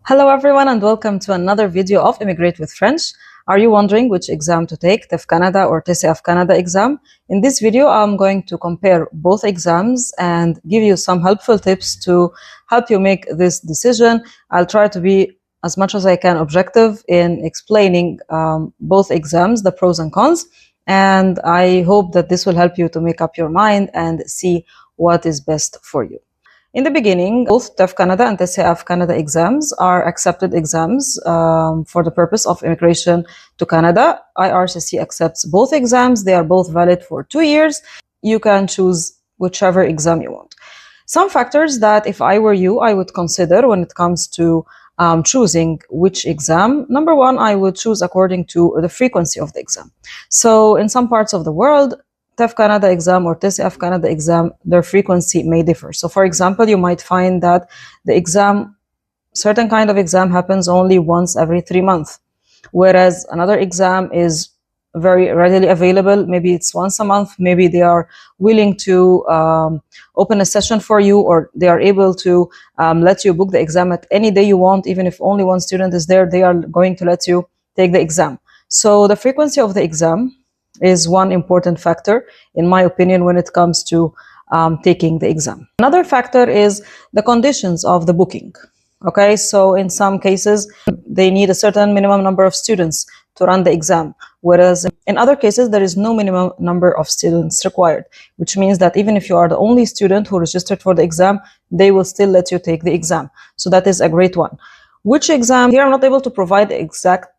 Hello everyone and welcome to another video of Immigrate with French. Are you wondering which exam to take, TEF Canada or TCF Canada exam? In this video, I'm going to compare both exams and give you some helpful tips to help you make this decision. I'll try to be as much as I can objective in explaining both exams, the pros and cons, and I hope that this will help you to make up your mind and see what is best for you. In the beginning, both TEF Canada and TCF Canada exams are accepted exams for the purpose of immigration to Canada. IRCC accepts both exams. They are both valid for 2 years. You can choose whichever exam you want. Some factors that if I were you, I would consider when it comes to choosing which exam. Number one, I would choose according to the frequency of the exam. So in some parts of the world, TEF Canada exam or TCF Canada exam, their frequency may differ. So for example, you might find that the exam, certain kind of exam happens only once every 3 months, whereas another exam is very readily available. Maybe it's once a month. Maybe they are willing to open a session for you, or they are able to let you book the exam at any day you want. Even if only one student is there, they are going to let you take the exam. So the frequency of the exam is one important factor, in my opinion, when it comes to taking the exam. Another factor is the conditions of the booking. Okay, so in some cases, they need a certain minimum number of students to run the exam, whereas in other cases, there is no minimum number of students required, which means that even if you are the only student who registered for the exam, they will still let you take the exam. So that is a great one. Which exam? Here I'm not able to provide the exact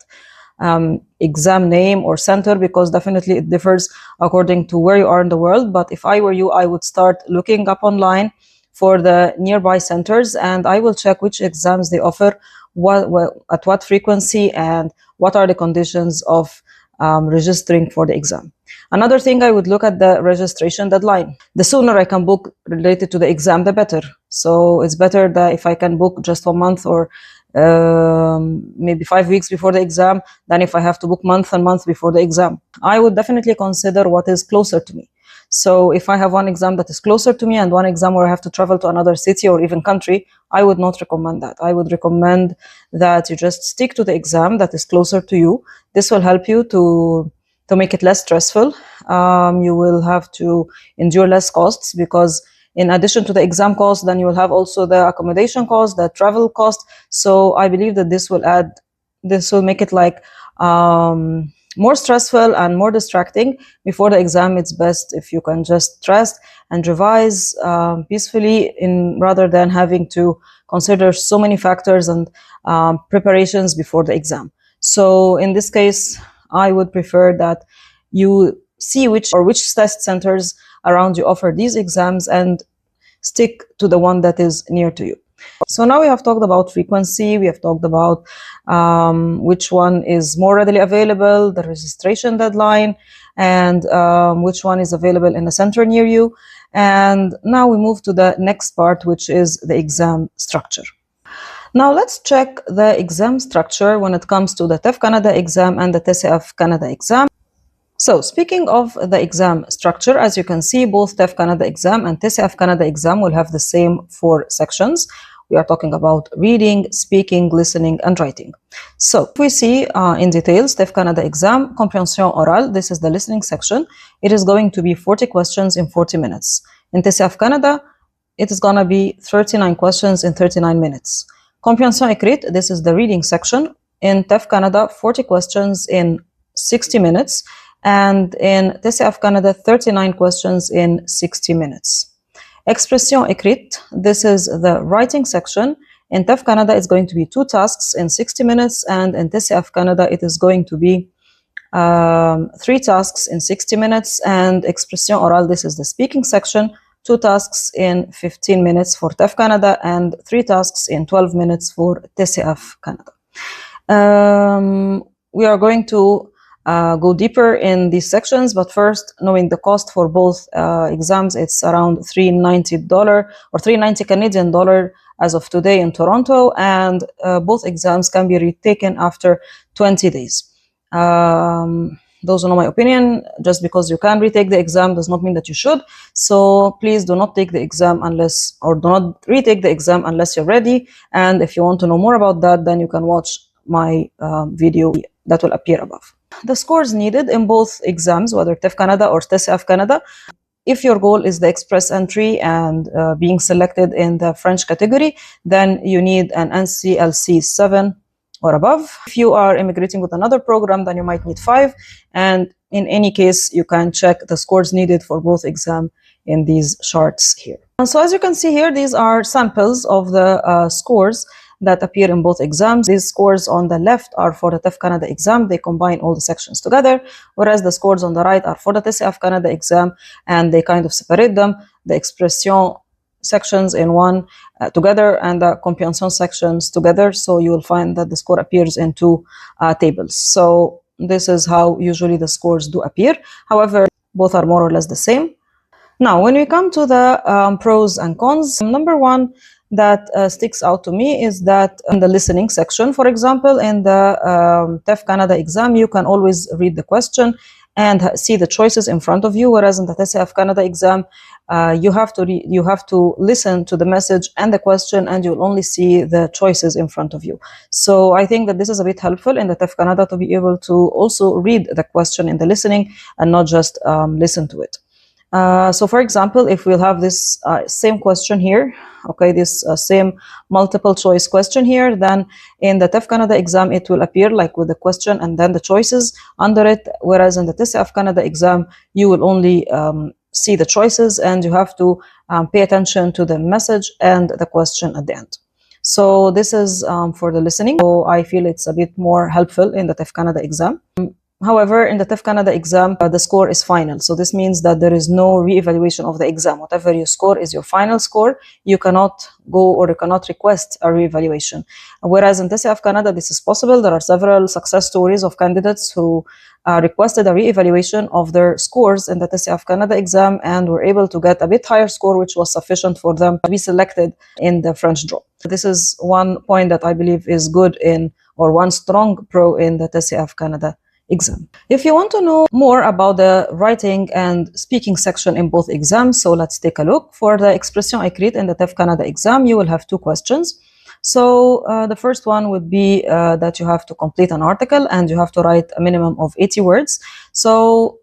exam name or center, because definitely it differs according to where you are in the world. But if I were you, I would start looking up online for the nearby centers, and I will check which exams they offer, at what frequency, and what are the conditions of registering for the exam. Another thing, I would look at the registration deadline. The sooner I can book related to the exam, the better. So it's better that if I can book just 1 month or maybe 5 weeks before the exam than if I have to book month and month before the exam. I would definitely consider what is closer to me. So if I have one exam that is closer to me and one exam where I have to travel to another city or even country, I would not recommend that. I would recommend that you just stick to the exam that is closer to you. This will help you to make it less stressful. You will have to endure less costs, because in addition to the exam cost, then you will have also the accommodation cost, the travel cost. So I believe that this will make it like more stressful and more distracting. Before the exam, it's best if you can just rest and revise peacefully, rather than having to consider so many factors and preparations before the exam. So in this case, I would prefer that you see which test centers around you offer these exams and stick to the one that is near to you. So now we have talked about frequency, we have talked about which one is more readily available, the registration deadline, and which one is available in a center near you. And now we move to the next part, which is the exam structure. Now let's check the exam structure when it comes to the TEF Canada exam and the TCF Canada exam. So speaking of the exam structure, as you can see, both TEF Canada exam and TCF Canada exam will have the same 4 sections. We are talking about reading, speaking, listening, and writing. So if we see in details, TEF Canada exam, compréhension orale, this is the listening section. It is going to be 40 questions in 40 minutes. In TCF Canada, it is going to be 39 questions in 39 minutes. Compréhension écrite, this is the reading section. In TEF Canada, 40 questions in 60 minutes. And in TCF Canada, 39 questions in 60 minutes. Expression écrite, this is the writing section. In TEF Canada, it's going to be 2 tasks in 60 minutes, and in TCF Canada, it is going to be 3 tasks in 60 minutes. And expression orale, this is the speaking section, 2 tasks in 15 minutes for TEF Canada and 3 tasks in 12 minutes for TCF Canada. We are going to go deeper in these sections, but first, knowing the cost for both exams, it's around $390 or $390 Canadian dollar as of today in Toronto, and both exams can be retaken after 20 days. those who know my opinion, just because you can retake the exam does not mean that you should. So please do not take the exam unless, or do not retake the exam unless you're ready. And if you want to know more about that, then you can watch my video that will appear above. The scores needed in both exams, whether TEF Canada or TCF Canada. If your goal is the express entry and being selected in the French category, then you need an NCLC 7 or above. If you are immigrating with another program, then you might need 5. And in any case, you can check the scores needed for both exams in these charts here. And so as you can see here, these are samples of the scores that appear in both exams. These scores on the left are for the TEF Canada exam. They combine all the sections together, whereas the scores on the right are for the TCF Canada exam, and they kind of separate them. The expression sections in one together and the comprehension sections together. So you will find that the score appears in two tables. So this is how usually the scores do appear. However, both are more or less the same. Now, when we come to the pros and cons, number one that sticks out to me is that in the listening section, for example, in the TEF Canada exam, you can always read the question and see the choices in front of you, whereas in the TCF Canada exam, you have to listen to the message and the question, and you'll only see the choices in front of you. So I think that this is a bit helpful in the TEF Canada to be able to also read the question in the listening and not just listen to it. So for example, if we'll have this same question here, okay, this same multiple choice question here, then in the TEF Canada exam, it will appear like with the question and then the choices under it, whereas in the TCF Canada exam, you will only see the choices, and you have to pay attention to the message and the question at the end. So this is for the listening. So I feel it's a bit more helpful in the TEF Canada exam. However, in the TEF Canada exam, the score is final. So this means that there is no re-evaluation of the exam. Whatever you score is your final score. You cannot go or you cannot request a re-evaluation. Whereas in TCF Canada, this is possible. There are several success stories of candidates who requested a re-evaluation of their scores in the TCF Canada exam and were able to get a bit higher score, which was sufficient for them to be selected in the French draw. This is one point that I believe is good in, or one strong pro in the TCF Canada exam. If you want to know more about the writing and speaking section in both exams, so let's take a look. For the expression écrite in the TEF Canada exam, you will have two questions. So the first one would be that you have to complete an article and you have to write a minimum of 80 words. So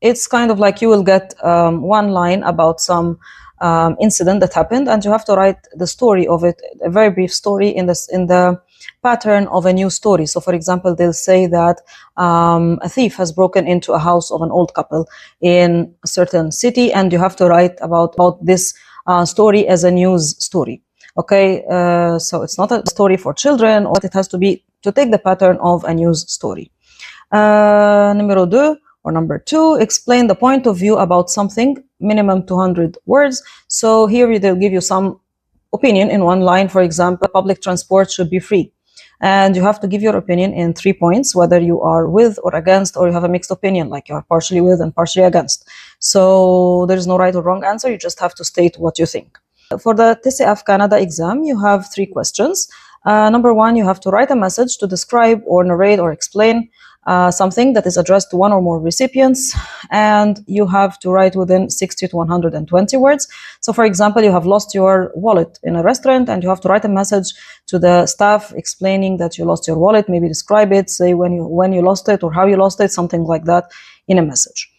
it's kind of like you will get one line about some incident that happened, and you have to write the story of it, a very brief story in the pattern of a new story. So for example, they'll say that a thief has broken into a house of an old couple in a certain city, and you have to write about this story as a news story. Okay, so it's not a story for children, but it has to be to take the pattern of a news story. Number two, explain the point of view about something, minimum 200 words. So here they'll give you some opinion in one line. For example, public transport should be free. And you have to give your opinion in 3 points, whether you are with or against, or you have a mixed opinion, like you are partially with and partially against. So there's no right or wrong answer. You just have to state what you think. For the TCF Canada exam, you have 3 questions. Number one, you have to write a message to describe or narrate or explain something that is addressed to one or more recipients, and you have to write within 60 to 120 words. So for example, you have lost your wallet in a restaurant and you have to write a message to the staff explaining that you lost your wallet, maybe describe it, say when you lost it or how you lost it, something like that in a message.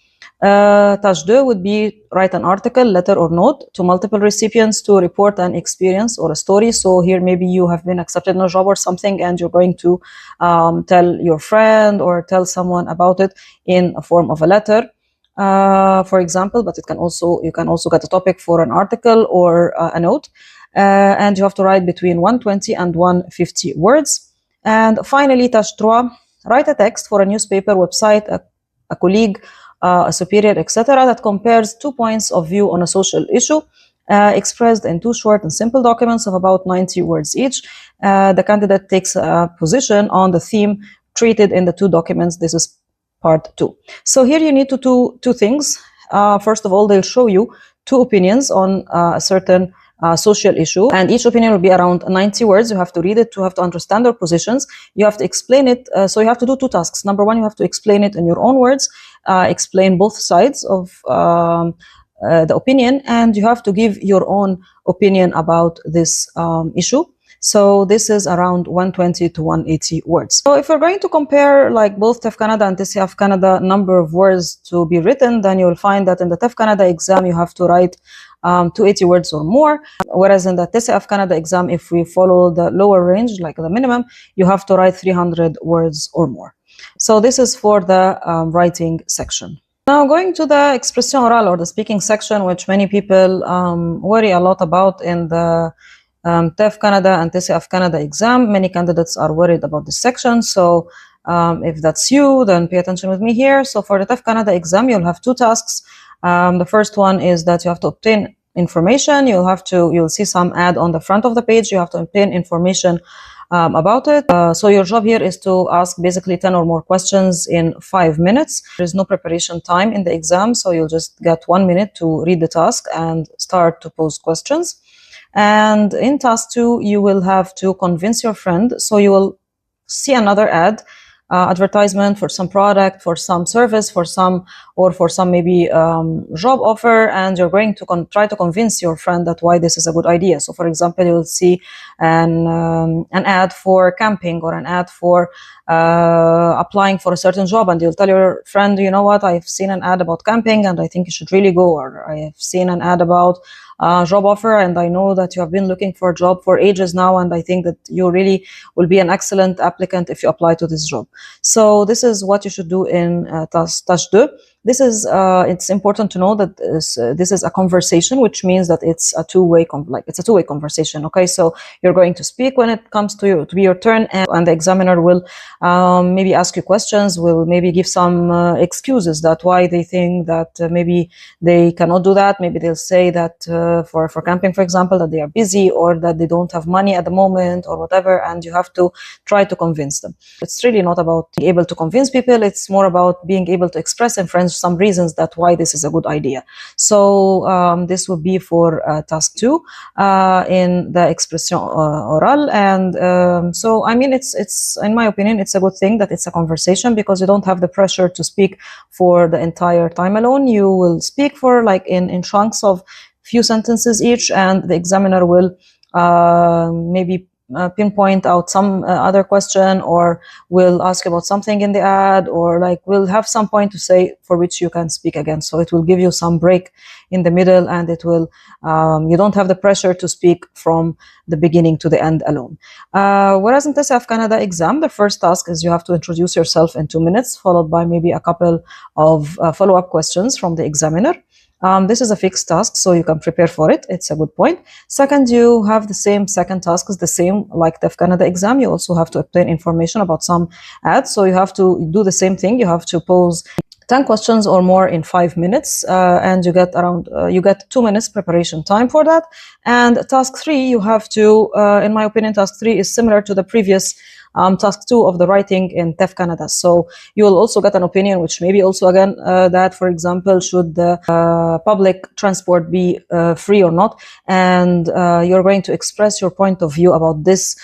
Tâche 2 would be write an article, letter or note to multiple recipients to report an experience or a story. So here maybe you have been accepted in a job or something, and you're going to tell your friend or tell someone about it in a form of a letter, for example. But you can also get a topic for an article or a note, and you have to write between 120 and 150 words. And finally, Tâche 3, write a text for a newspaper, website, a colleague, a superior, etc., that compares 2 points of view on a social issue, expressed in 2 short and simple documents of about 90 words each. The candidate takes a position on the theme treated in the 2 documents. This is part 2. So here you need to do 2 things. First of all, they'll show you 2 opinions on a certain social issue, and each opinion will be around 90 words. You have to read it, you have to understand their positions, you have to explain it. So you have to do two tasks. Number one, you have to explain it in your own words, explain both sides of the opinion, and you have to give your own opinion about this issue. So this is around 120 to 180 words. So if you're going to compare like both TEF Canada and TCF Canada number of words to be written, then you'll find that in the TEF Canada exam, you have to write 280 words or more. Whereas in the TCF Canada exam, if we follow the lower range, like the minimum, you have to write 300 words or more. So this is for the writing section. Now going to the expression orale or the speaking section, which many people worry a lot about in the TEF Canada and TCF Canada exam. Many candidates are worried about this section. So if that's you, then pay attention with me here. So for the TEF Canada exam, you'll have two tasks. The first one is that you have to obtain information. You'll see some ad on the front of the page. You have to obtain information about it. So your job here is to ask basically 10 or more questions in 5 minutes. There's no preparation time in the exam, so you'll just get 1 minute to read the task and start to pose questions. And in task 2, you will have to convince your friend. So you will see another ad, advertisement for some product, for some service, for some maybe job offer, and you're going to try to convince your friend that why this is a good idea. So for example, you'll see an ad for camping or an ad for applying for a certain job, and you'll tell your friend, you know what, I've seen an ad about camping and I think you should really go, or I have seen an ad about job offer and I know that you have been looking for a job for ages now, and I think that you really will be an excellent applicant if you apply to this job. So this is what you should do in tâche 2. This is it's important to know that this is a conversation, which means that it's a two-way conversation. Okay, so you're going to speak when it comes to be your turn, and the examiner will maybe ask you questions, will maybe give some excuses that why they think that maybe they cannot do that. Maybe they'll say that for camping, for example, that they are busy or that they don't have money at the moment or whatever, and you have to try to convince them. It's really not about being able to convince people, it's more about being able to express in French some reasons that why this is a good idea. So this would be for task 2 in the expression orale. And so I mean, it's in my opinion, it's a good thing that it's a conversation, because you don't have the pressure to speak for the entire time alone. You will speak for like in chunks of few sentences each, and the examiner will maybe pinpoint out some other question, or will ask about something in the ad, or like will have some point to say for which you can speak again. So it will give you some break in the middle, and it will you don't have the pressure to speak from the beginning to the end alone. Whereas in TCF Canada exam, the first task is you have to introduce yourself in 2 minutes, followed by maybe a couple of follow-up questions from the examiner. This is a fixed task, so you can prepare for it. It's a good point. Second, you have the same second task is the same like TEF Canada exam. You also have to obtain information about some ads. So you have to do the same thing. You have to pose 10 questions or more in 5 minutes, and you get around 2 minutes preparation time for that. And task 3, you have to, in my opinion, task 3 is similar to the previous task 2 of the writing in TEF Canada. So you will also get an opinion, which maybe also again that, for example, should the public transport be free or not, and you're going to express your point of view about this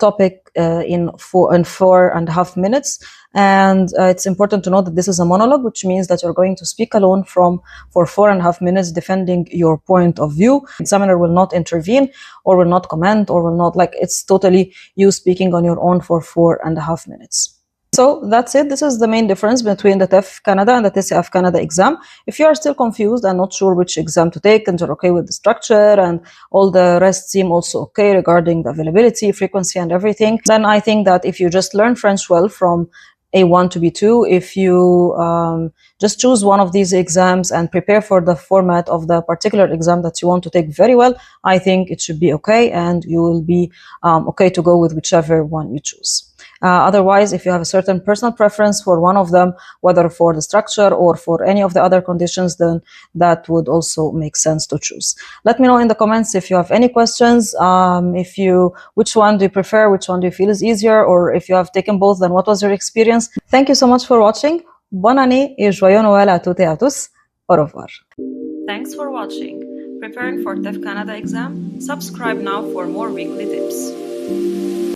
topic in 4.5 minutes. And it's important to know that this is a monologue, which means that you're going to speak alone for 4.5 minutes, defending your point of view. The examiner will not intervene or will not comment or will not, like, it's totally you speaking on your own for 4.5 minutes. So that's it. This is the main difference between the TEF Canada and the TCF Canada exam. If you are still confused and not sure which exam to take, and you're okay with the structure and all the rest seem also okay regarding the availability, frequency and everything, then I think that if you just learn French well from A1 to B2, if you just choose one of these exams and prepare for the format of the particular exam that you want to take very well, I think it should be okay, and you will be okay to go with whichever one you choose. Otherwise, if you have a certain personal preference for one of them, whether for the structure or for any of the other conditions, then that would also make sense to choose. Let me know in the comments if you have any questions, which one do you prefer, which one do you feel is easier, or if you have taken both, then what was your experience? Thank you so much for watching. Bonne année et joyeux Noël à toutes et à tous. Au revoir. Thanks for watching. preparing for TEF Canada exam? Subscribe now for more weekly tips.